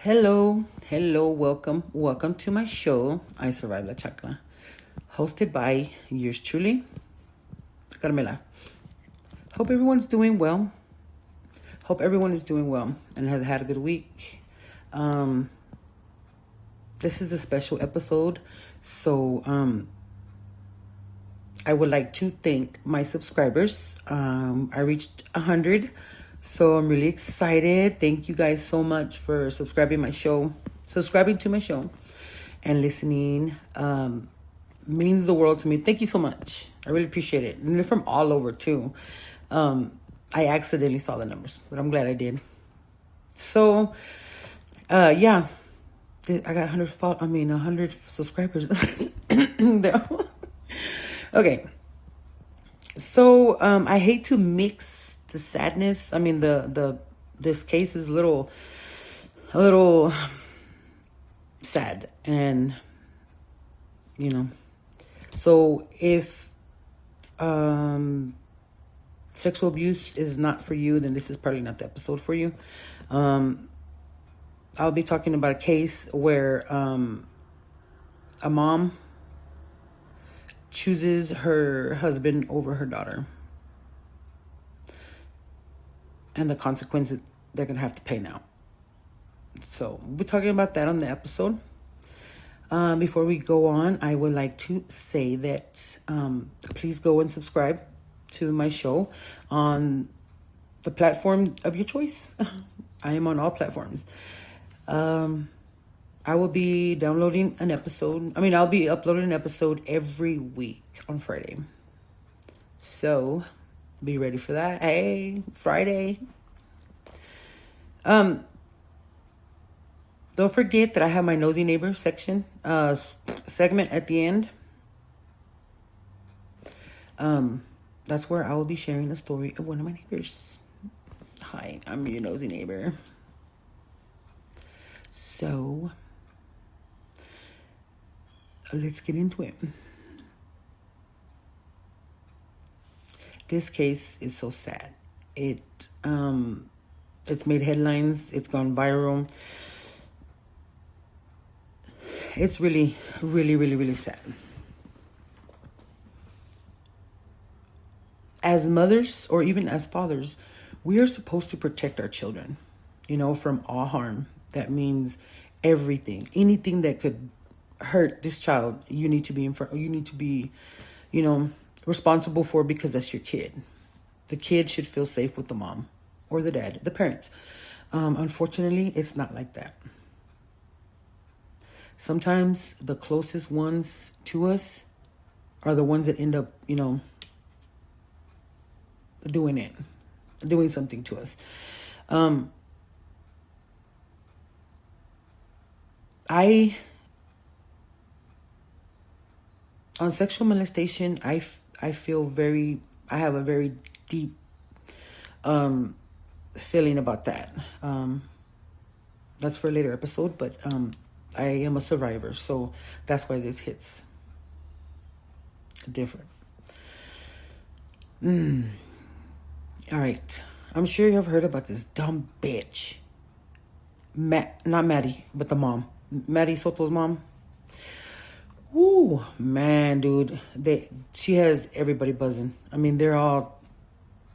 Hello, welcome to my show, I Survived La Chacla, hosted by yours truly, Carmela. Hope everyone is doing well and has had a good week. This is a special episode, so I would like to thank my subscribers. I reached 100, so I'm really excited. Thank you guys so much for subscribing to my show, and listening. Means the world to me. Thank you so much. I really appreciate it. And they're from all over too. I accidentally saw the numbers, but I'm glad I did. So, yeah, I got 100 subscribers. Okay. So, I hate to mix the sadness. I mean, this case is a little sad, and so if sexual abuse is not for you, then this is probably not the episode for you. I'll be talking about a case where a mom chooses her husband over her daughter, and the consequences they're gonna have to pay now. So we're talking about that on the episode. Before we go on, I would like to say that please go and subscribe to my show on the platform of your choice. I am on all platforms. I will be downloading an episode. I'll be uploading an episode every week on Friday. So be ready for that. Hey, Friday. Don't forget that I have my nosy neighbor segment at the end. That's where I will be sharing the story of one of my neighbors. Hi, I'm your nosy neighbor. So, let's get into it. This case is so sad. It's made headlines. It's gone viral. It's really, really, really, really sad. As mothers, or even as fathers, we are supposed to protect our children, from all harm. That means everything, anything that could hurt this child, you need to be responsible for, because that's your kid. The kid should feel safe with the mom or the dad, the parents. Unfortunately, it's not like that. Sometimes the closest ones to us are the ones that end up, doing something to us. On sexual molestation, I have a very deep feeling about that. That's for a later episode, but I am a survivor, so that's why this hits different. All right. I'm sure you have heard about this dumb bitch. Not Maddie, but the mom. Maddie Soto's mom. Woo, man, dude. She has everybody buzzing.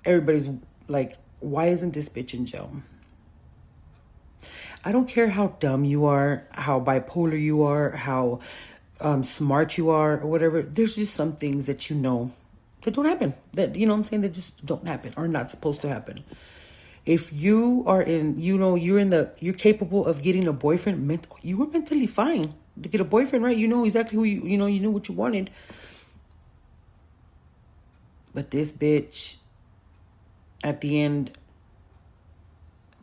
Everybody's like, why isn't this bitch in jail? I don't care how dumb you are, how bipolar you are, how smart you are, or whatever. There's just some things that that don't happen. That, that just don't happen, or not supposed to happen. If you are you're capable of getting a boyfriend, you were mentally fine to get a boyfriend, right? You know exactly who you knew what you wanted. But this bitch, at the end,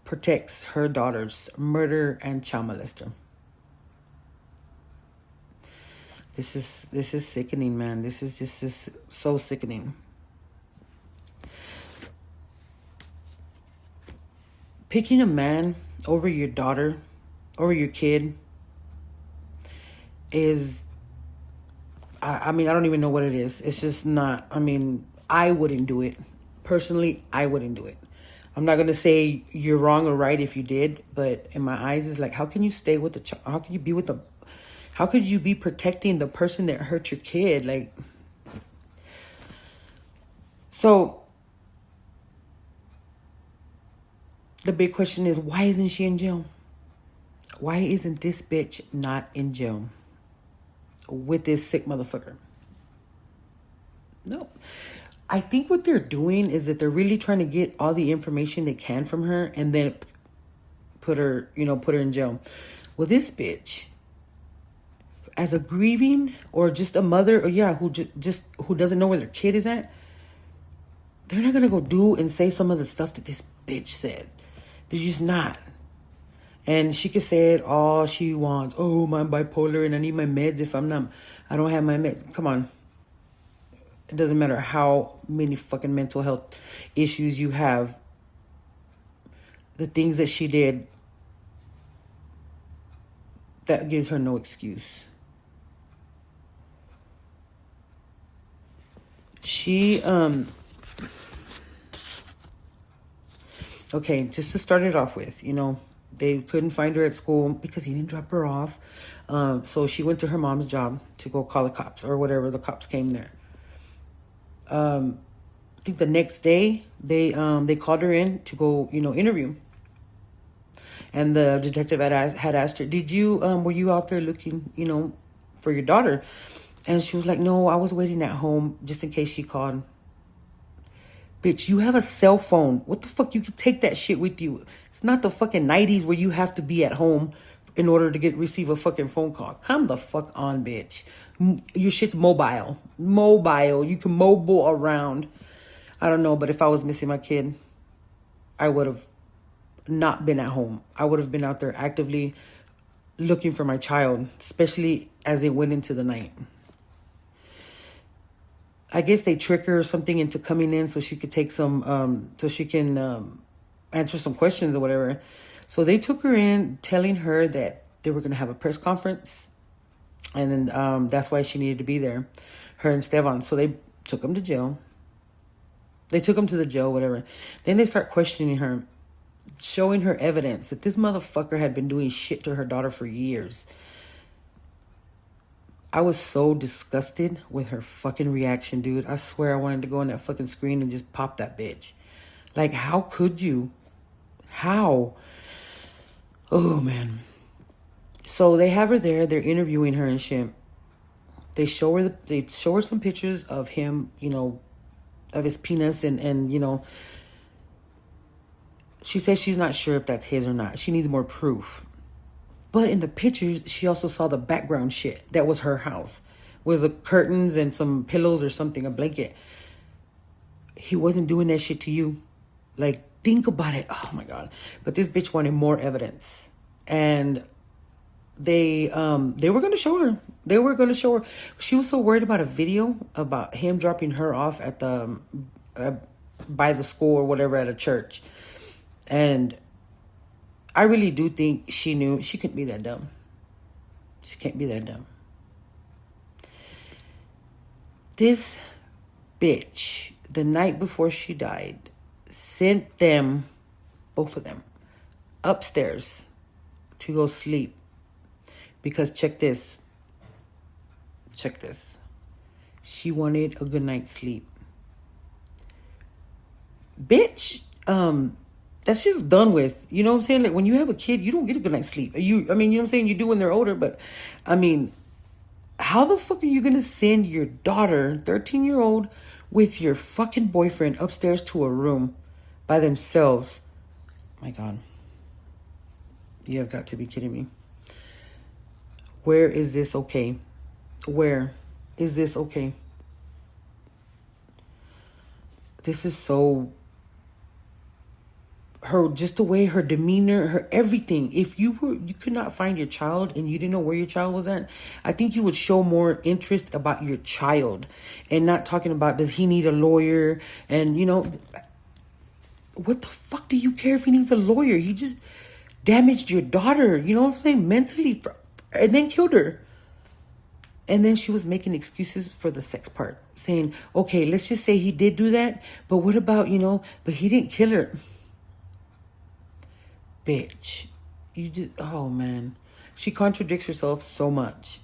protects her daughter's murder and child molester. This is sickening, man. This is so sickening. Picking a man over your daughter, over your kid, is, I don't even know what it is. It's just not, I wouldn't do it. Personally, I wouldn't do it. I'm not going to say you're wrong or right if you did, but in my eyes, it's like, how can you stay with the child? How can you be with the, how could you be protecting the person that hurt your kid? Like, so the big question is, why isn't she in jail? Why isn't this bitch not in jail with this sick motherfucker? No. I think what they're doing is that they're really trying to get all the information they can from her and then put her in jail. Well, this bitch, as a grieving or just a mother, or who just who doesn't know where their kid is at, they're not gonna go do and say some of the stuff that this bitch said. They're just not. And she could say it all she wants. Oh, I'm bipolar and I need my meds. If I don't have my meds. Come on. It doesn't matter how many fucking mental health issues you have. The things that she did, that gives her no excuse. She, okay, just to start it off with, they couldn't find her at school because he didn't drop her off. So she went to her mom's job to go call the cops or whatever. The cops came there. I think the next day they called her in to go, interview. And the detective had asked her, were you out there looking, for your daughter? And she was like, no, I was waiting at home just in case she called. Bitch, you have a cell phone. What the fuck? You can take that shit with you. It's not the fucking 90s where you have to be at home in order to receive a fucking phone call. Come the fuck on, bitch. Your shit's mobile. You can mobile around. I don't know, but if I was missing my kid, I would have not been at home. I would have been out there actively looking for my child, especially as it went into the night. I guess they trick her or something into coming in so she could take some, so she can answer some questions or whatever. So they took her in, telling her that they were going to have a press conference. And then that's why she needed to be there, her and Stevan. So they took him to jail. They took him to the jail, whatever. Then they start questioning her, showing her evidence that this motherfucker had been doing shit to her daughter for years. I was so disgusted with her fucking reaction, dude. I swear I wanted to go on that fucking screen and just pop that bitch. Like, how could you? How? Oh, man. So they have her there. They're interviewing her and shit. They show her some pictures of him, of his penis and she says she's not sure if that's his or not. She needs more proof. But in the pictures, she also saw the background shit. That was her house. With the curtains and some pillows or something, a blanket. He wasn't doing that shit to you. Like, think about it. Oh, my God. But this bitch wanted more evidence. And they were going to show her. They were going to show her. She was so worried about a video about him dropping her off at the by the school or whatever at a church. And I really do think she knew she couldn't be that dumb. She can't be that dumb. This bitch, the night before she died, sent them, both of them, upstairs to go sleep. Because check this. She wanted a good night's sleep. Bitch, that's just done with. You know what I'm saying? Like, when you have a kid, you don't get a good night's sleep. You know what I'm saying? You do when they're older, but I mean, how the fuck are you going to send your daughter, 13-year-old, with your fucking boyfriend upstairs to a room by themselves? My God. You have got to be kidding me. Where is this okay? Where is this okay? This is so... just the way her demeanor, her everything. If you could not find your child and you didn't know where your child was at, I think you would show more interest about your child and not talking about, does he need a lawyer? And what the fuck do you care if he needs a lawyer? He just damaged your daughter, you know what I'm saying, mentally, and then killed her. And then she was making excuses for the sex part, saying, okay, let's just say he did do that, but what about, but he didn't kill her. bitch. You just, oh man. She contradicts herself so much.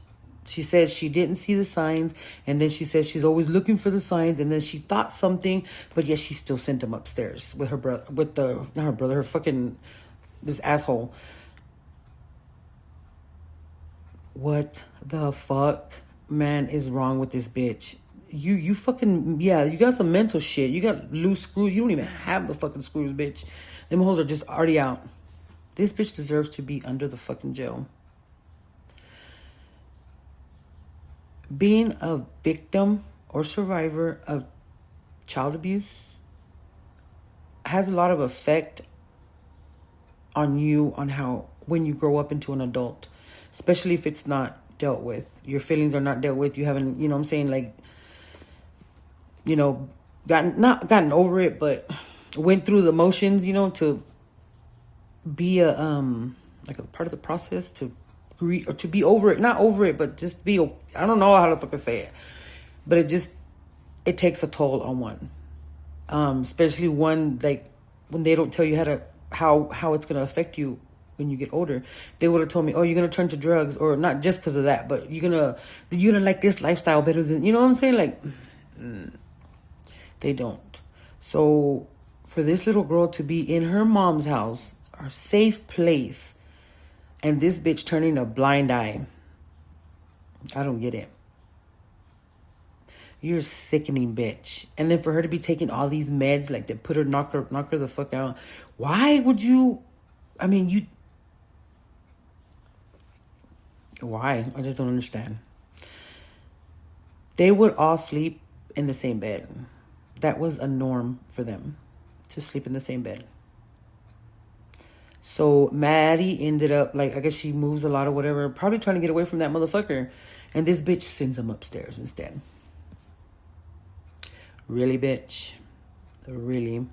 She says she didn't see the signs, and then she says she's always looking for the signs, and then she thought something, but yet she still sent him upstairs with her brother, not her brother, her fucking, this asshole. What the fuck, man, is wrong with this bitch? You fucking, yeah, you got some mental shit. You got loose screws. You don't even have the fucking screws, bitch. Them hoes are just already out. This bitch deserves to be under the fucking jail. Being a victim or survivor of child abuse has a lot of effect on you, on how, when you grow up into an adult, especially if it's not dealt with. Your feelings are not dealt with. You haven't, you know what I'm saying, like, you know, not gotten over it, but went through the motions, you know, to be a like a part of the process, to agree or to be over it, not over it, but just be, I don't know how to fucking say it, but it takes a toll on one, especially one, like, when they don't tell you how it's gonna affect you when you get older. They would have told me, oh, you're gonna turn to drugs, or not just because of that, but you're gonna like this lifestyle better than, you know what I'm saying, like, they don't. So for this little girl to be in her mom's house, her safe place, and this bitch turning a blind eye, I don't get it. You're a sickening bitch. And then for her to be taking all these meds, like, that put her, knock her the fuck out. Why would you? I mean, why? I just don't understand. They would all sleep in the same bed. That was a norm for them, to sleep in the same bed. So Maddie ended up, like, I guess she moves a lot or whatever, probably trying to get away from that motherfucker. And this bitch sends him upstairs instead. Really, bitch? Really?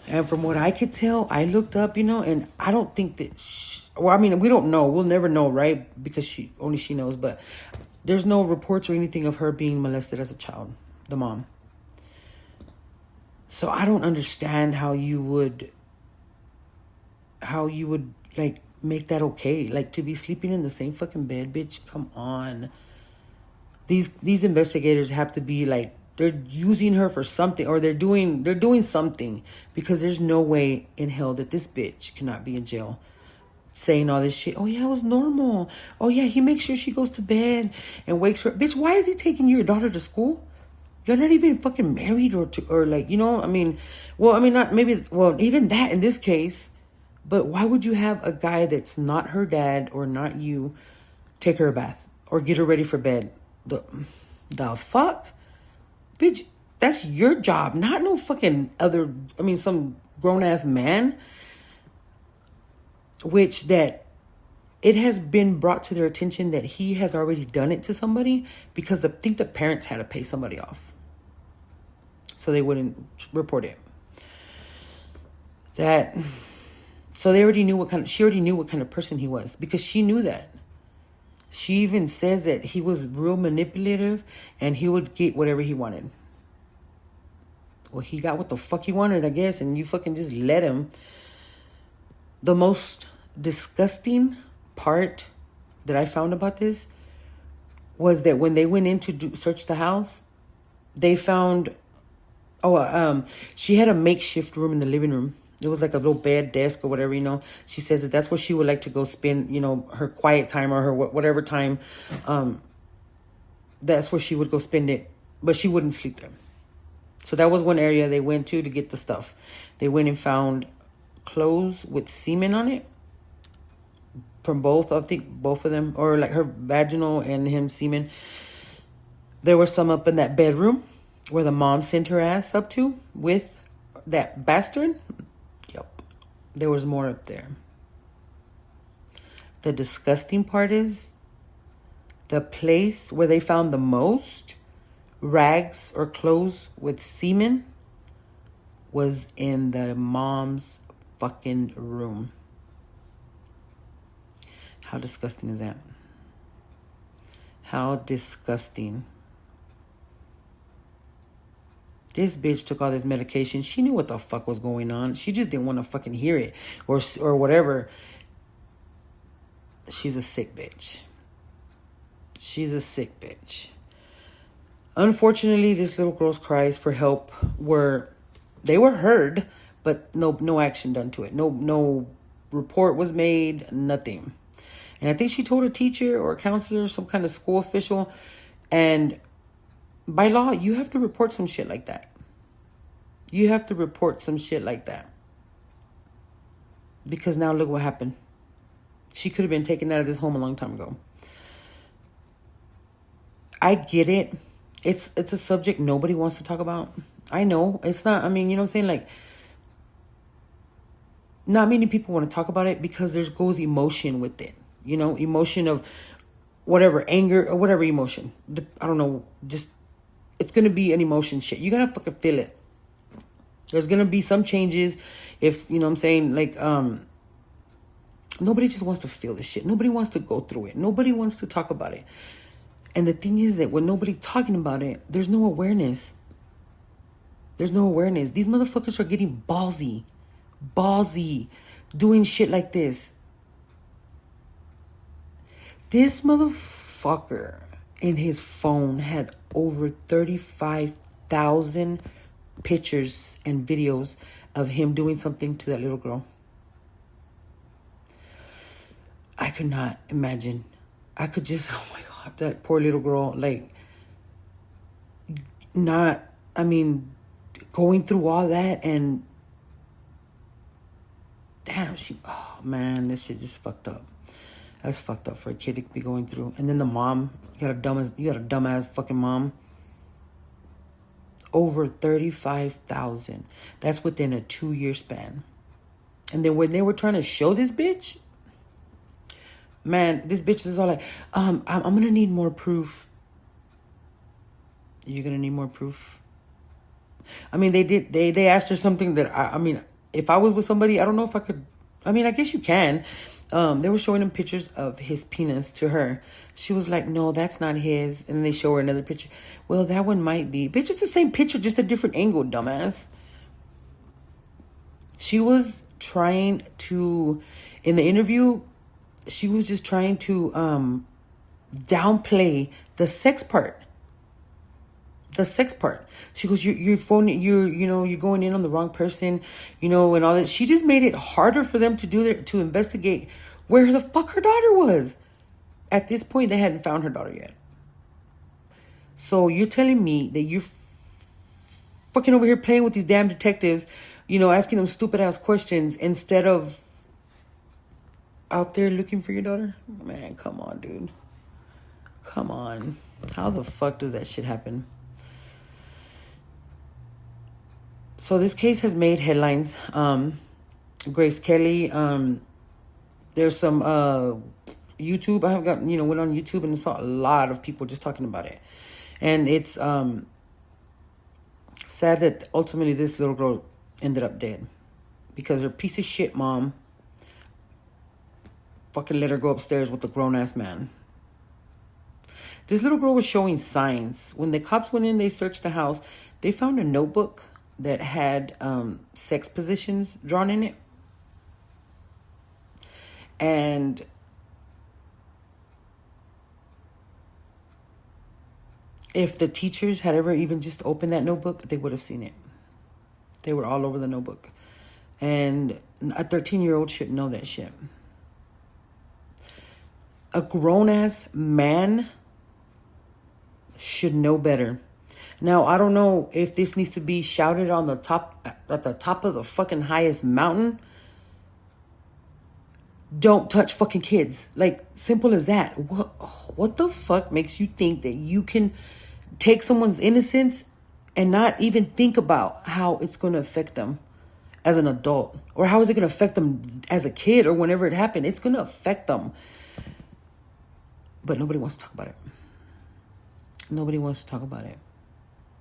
And from what I could tell, I looked up, you know, and I don't think that well, I mean, we don't know. We'll never know, right? Because she knows. But there's no reports or anything of her being molested as a child, the mom. So I don't understand how you would like make that okay, like, to be sleeping in the same fucking bed, bitch. Come on. These investigators have to be like, they're using her for something, or they're doing something, because there's no way in hell that this bitch cannot be in jail saying all this shit. Oh yeah, it was normal. Oh yeah, he makes sure she goes to bed and wakes her. Bitch, why is he taking your daughter to school? You're not even fucking married, or like, you know, I mean, well, I mean, not maybe, well, even that in this case. But why would you have a guy that's not her dad or not you take her a bath or get her ready for bed? The fuck? Bitch, that's your job, not no fucking other, I mean, some grown-ass man. Which that it has been brought to their attention that he has already done it to somebody, because I think the parents had to pay somebody off so they wouldn't report it. So they already knew she already knew what kind of person he was, because she knew that. She even says that he was real manipulative and he would get whatever he wanted. Well, he got what the fuck he wanted, I guess, and you fucking just let him. The most disgusting part that I found about this was that when they went in to search the house, they found, she had a makeshift room in the living room. It was like a little bed, desk, or whatever, you know. She says that that's where she would like to go spend, you know, her quiet time, or her whatever time. That's where she would go spend it, but she wouldn't sleep there. So that was one area they went to get the stuff. They went and found clothes with semen on it from both of them, or like her vaginal and him semen. There was some up in that bedroom where the mom sent her ass up to with that bastard. Yep. There was more up there. The disgusting part is the place where they found the most rags or clothes with semen was in the mom's fucking room. How disgusting is that? How disgusting. This bitch took all this medication. She knew what the fuck was going on. She just didn't want to fucking hear it or whatever. She's a sick bitch. She's a sick bitch. Unfortunately, this little girl's cries for help were heard, but no action done to it. No report was made, nothing. And I think she told a teacher or a counselor, some kind of school official, and by law, you have to report some shit like that. You have to report some shit like that. Because now look what happened. She could have been taken out of this home a long time ago. I get it. It's a subject nobody wants to talk about. I know. It's not, I mean, you know what I'm saying? Like, not many people want to talk about it because there goes emotion with it. You know, emotion of whatever, anger or whatever emotion. I don't know. Just, it's going to be an emotion shit. You got to fucking feel it. There's going to be some changes if, you know what I'm saying, like, nobody just wants to feel this shit. Nobody wants to go through it. Nobody wants to talk about it. And the thing is that when nobody's talking about it, there's no awareness. There's no awareness. These motherfuckers are getting ballsy, doing shit like this. This motherfucker in his phone had over 35,000 pictures and videos of him doing something to that little girl. I could not imagine. I could just, oh my God, that poor little girl, like, not, I mean, going through all that and, damn, oh man, this shit just fucked up. That's fucked up for a kid to be going through. And then the mom, you got a dumbass fucking mom. Over 35,000. That's within a 2-year span. And then when they were trying to show this bitch, man, this bitch is all like, I'm going to need more proof. You're going to need more proof? I mean, they asked her something that, I mean, if I was with somebody, I don't know if I could, I mean, I guess you can. They were showing him pictures of his penis to her. She was like, no, that's not his. And then they show her another picture. Well, that one might be. Bitch, it's the same picture, just a different angle, dumbass. She was trying to, in the interview, she was just trying to downplay the sex part. The sex part. She goes, you're going in on the wrong person, you know, and all that. She just made it harder for them to investigate where the fuck her daughter was. At this point, they hadn't found her daughter yet. So you're telling me that you're fucking over here playing with these damn detectives, you know, asking them stupid ass questions instead of out there looking for your daughter? Man, come on, dude. Come on. How the fuck does that shit happen? So this case has made headlines. Grace Kelly, there's some YouTube. I have got, went on YouTube and saw a lot of people just talking about it. And it's sad that ultimately this little girl ended up dead because her piece of shit mom fucking let her go upstairs with a grown-ass man. This little girl was showing signs. When the cops went in, they searched the house. They found a notebook that had sex positions drawn in it. And if the teachers had ever even just opened that notebook, they would have seen it. They were all over the notebook. And a 13-year-old should know that shit. A grown-ass man should know better. Now, I don't know if this needs to be shouted on the top, at the top of the fucking highest mountain. Don't touch fucking kids. Like, simple as that. What the fuck makes you think that you can take someone's innocence and not even think about how it's going to affect them as an adult? Or how is it going to affect them as a kid or whenever it happened? It's going to affect them. But nobody wants to talk about it. Nobody wants to talk about it.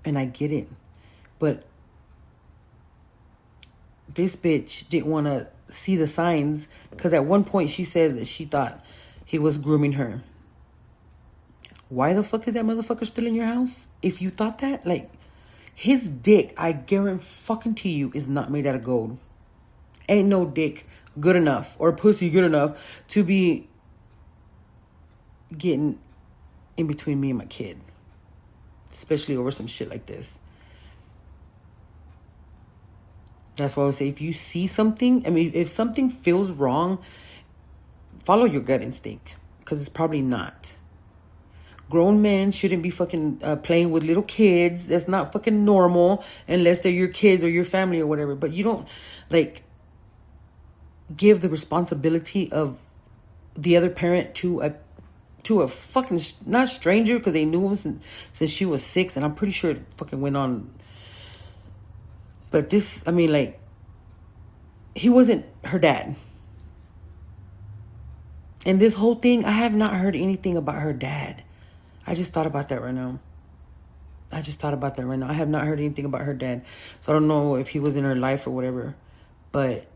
And I get it. But this bitch didn't want to see the signs because at one point she says that she thought he was grooming her. Why the fuck is that motherfucker still in your house? If you thought that, like, His dick, I guarantee you, is not made out of gold. Ain't no dick good enough or pussy good enough to be getting in between me and my kid. Especially over some shit like this. That's why I would say, if you see something, I mean, if something feels wrong, follow your gut instinct. Because it's probably not. Grown men shouldn't be fucking playing with little kids. That's not fucking normal unless they're your kids or your family or whatever. But you don't, like, give the responsibility of the other parent to a fucking, not stranger, because they knew him since she was 6, and I'm pretty sure it fucking went on. But this, I mean, like, he wasn't her dad. And this whole thing, I have not heard anything about her dad. I just thought about that right now. I have not heard anything about her dad. So I don't know if he was in her life or whatever. But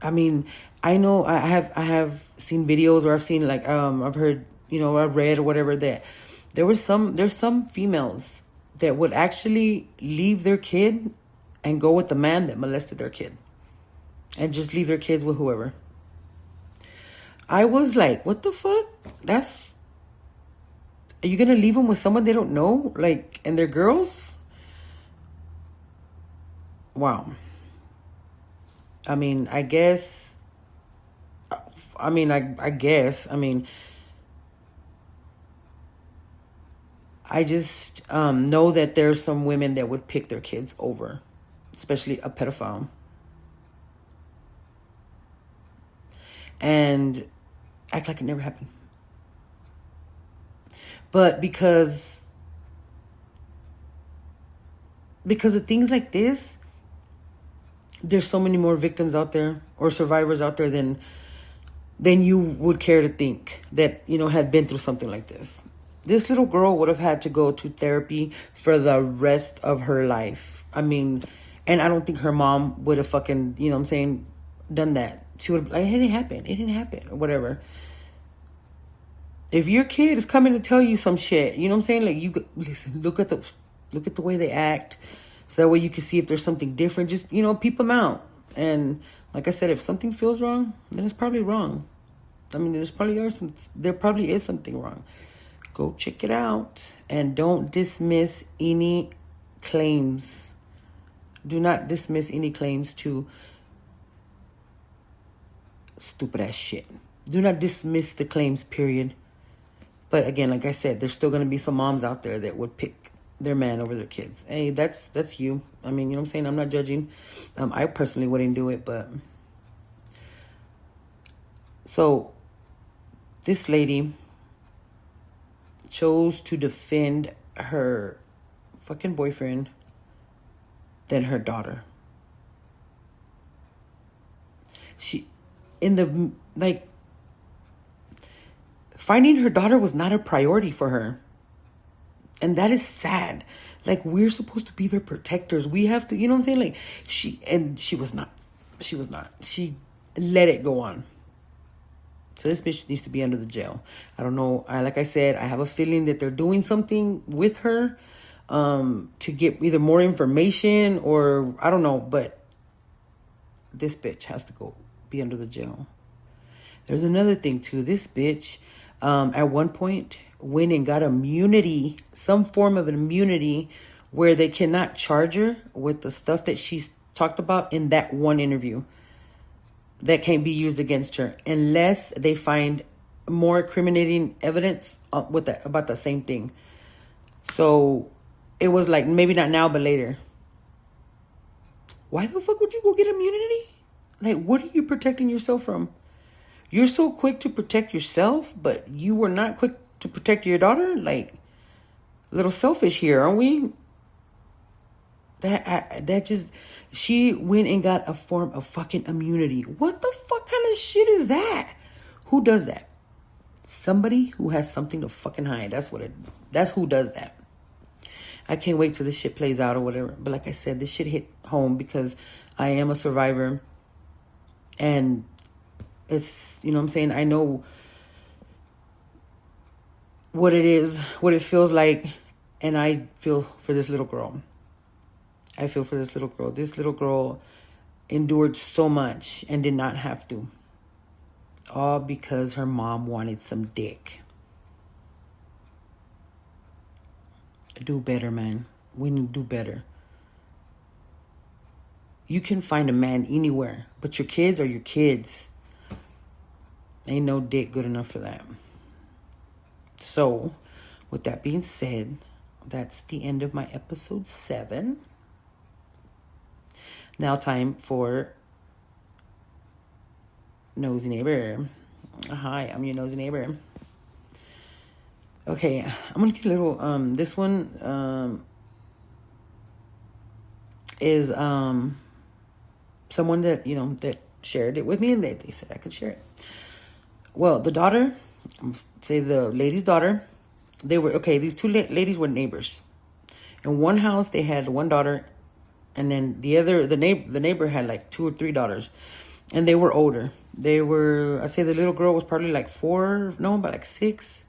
I mean, I know I have seen videos, or I've seen, like, I've heard, I've read or whatever, that there's some females that would actually leave their kid and go with the man that molested their kid, and just leave their kids with whoever. I was like, what the fuck? Are you gonna leave them with someone they don't know, like, and they're girls? Wow. I mean, I guess. I mean, I just know that there's some women that would pick their kids over, especially a pedophile. And act like it never happened. But because of things like this, there's so many more victims out there, or survivors out there, than you would care to think that, had been through something like this. This little girl would have had to go to therapy for the rest of her life. I mean, and I don't think her mom would have fucking, done that. She would have, like, it didn't happen, or whatever. If your kid is coming to tell you some shit, like, you listen, look at the way they act, so that way you can see if there's something different. Just, peep them out. And like I said, if something feels wrong, then it's probably wrong. I mean, there probably is something wrong. Go check it out, and don't dismiss any claims. Do not dismiss any claims to stupid ass shit. Do not dismiss the claims, period. But again, like I said, there's still going to be some moms out there that would pick their man over their kids. Hey, that's you. I mean, I'm not judging. I personally wouldn't do it, but. So, this lady chose to defend her fucking boyfriend than her daughter. Finding her daughter was not a priority for her. And that is sad. Like, we're supposed to be their protectors. We have to, Like, she was not. She let it go on. So this bitch needs to be under the jail. I don't know. Like I said, I have a feeling that they're doing something with her to get either more information, or I don't know. But this bitch has to go be under the jail. There's another thing too. This bitch at one point went and got immunity, some form of an immunity, where they cannot charge her with the stuff that she's talked about in that one interview. That can't be used against her unless they find more incriminating evidence about the same thing. So it was like, maybe not now, but later. Why the fuck would you go get immunity? Like, what are you protecting yourself from? You're so quick to protect yourself, but you were not quick to protect your daughter? Like, a little selfish here, aren't we? She went and got a form of fucking immunity. What the fuck kind of shit is that? Who does that? Somebody who has something to fucking hide. That's who does that. I can't wait till this shit plays out or whatever. But like I said, this shit hit home because I am a survivor. And it's, I know what it is, what it feels like. And I feel for this little girl. I feel for this little girl. This little girl endured so much and did not have to. All because her mom wanted some dick. Do better, man. We need to do better. You can find a man anywhere, but your kids are your kids. Ain't no dick good enough for that. So, with that being said, that's the end of my episode 7. Now time for Nosy Neighbor. Hi, I'm your nosy neighbor. Okay, I'm gonna get a little, this one, is, someone that, that shared it with me, and they said I could share it. Well, the daughter, say the lady's daughter, these two ladies were neighbors. In one house, they had one daughter, and then the neighbor had like 2 or 3 daughters, and they were older. I'd say the little girl was probably like 4, no, about like 6,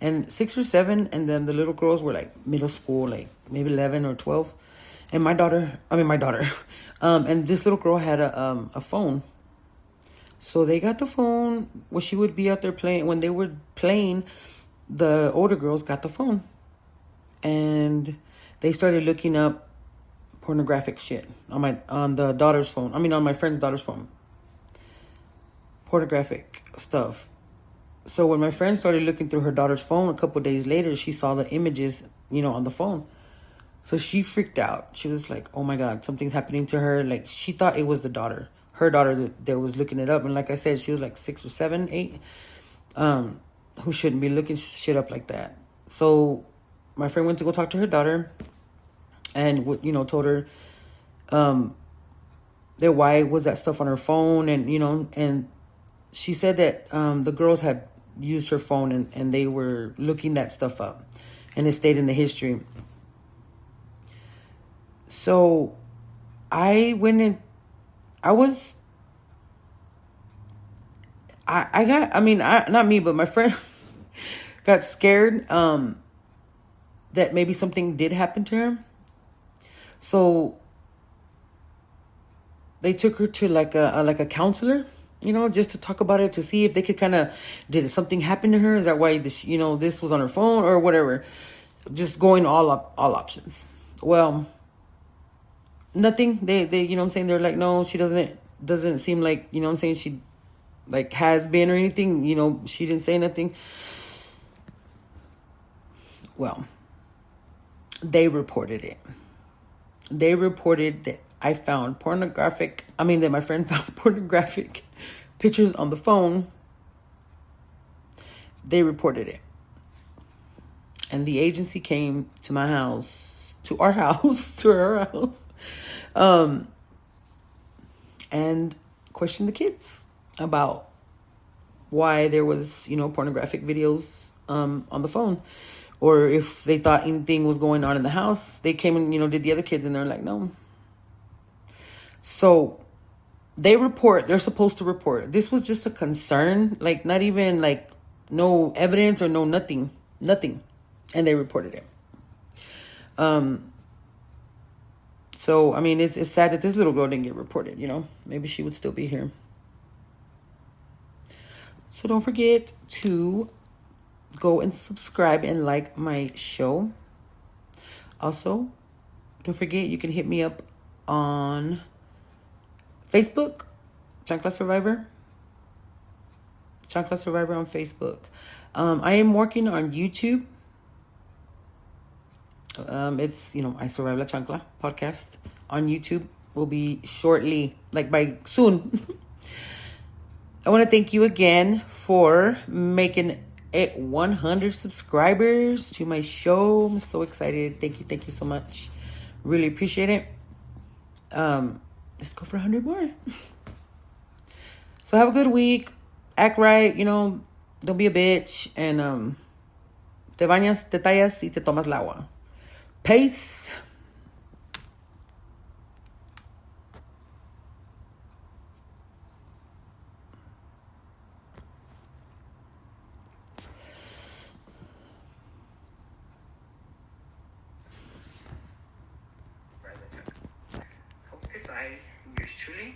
and 6 or 7, and then the little girls were like middle school, like maybe 11 or 12. And my daughter, and this little girl had a phone. So they got the phone. When she would be out there playing, when they were playing, the older girls got the phone. And they started looking up pornographic shit on the daughter's phone. On my friend's daughter's phone. Pornographic stuff. So when my friend started looking through her daughter's phone a couple of days later, she saw the images, on the phone. So she freaked out. She was like, oh my God, something's happening to her. Like, she thought it was her daughter that was looking it up. And like I said, she was like 6 or 7, 8, who shouldn't be looking shit up like that. So my friend went to go talk to her daughter and, told her that why was that stuff on her phone. And she said that the girls had used her phone and they were looking that stuff up. And it stayed in the history. So I went in, not me, but my friend got scared that maybe something did happen to her. So they took her to like a counselor, just to talk about it, to see if they could did something happen to her? Is that why this was on her phone or whatever? Just going all options. Well, nothing. They they're like, no, she doesn't seem like, she like has been or anything, she didn't say nothing. Well, they reported it. They reported that that my friend found pornographic pictures on the phone. They reported it. And the agency came to my house, to our house, and questioned the kids about why there was, pornographic videos on the phone, or if they thought anything was going on in the house. They came and, did the other kids, and they're like, no. So they're supposed to report. This was just a concern, like not even like no evidence or no nothing. And they reported it. So, it's sad that this little girl didn't get reported, Maybe she would still be here. So don't forget to go and subscribe and like my show. Also, don't forget you can hit me up on Facebook, Chancla Survivor. Chancla Survivor on Facebook. I am working on YouTube. It's, I Survive La Chancla podcast on YouTube. Will be shortly, like by soon. I want to thank you again for making it 100 subscribers to my show. I'm so excited. Thank you so much. Really appreciate it. Let's go for 100 more. So have a good week. Act right, don't be a bitch. And te bañas, te tallas y te tomas el agua. Peace. I, yours truly,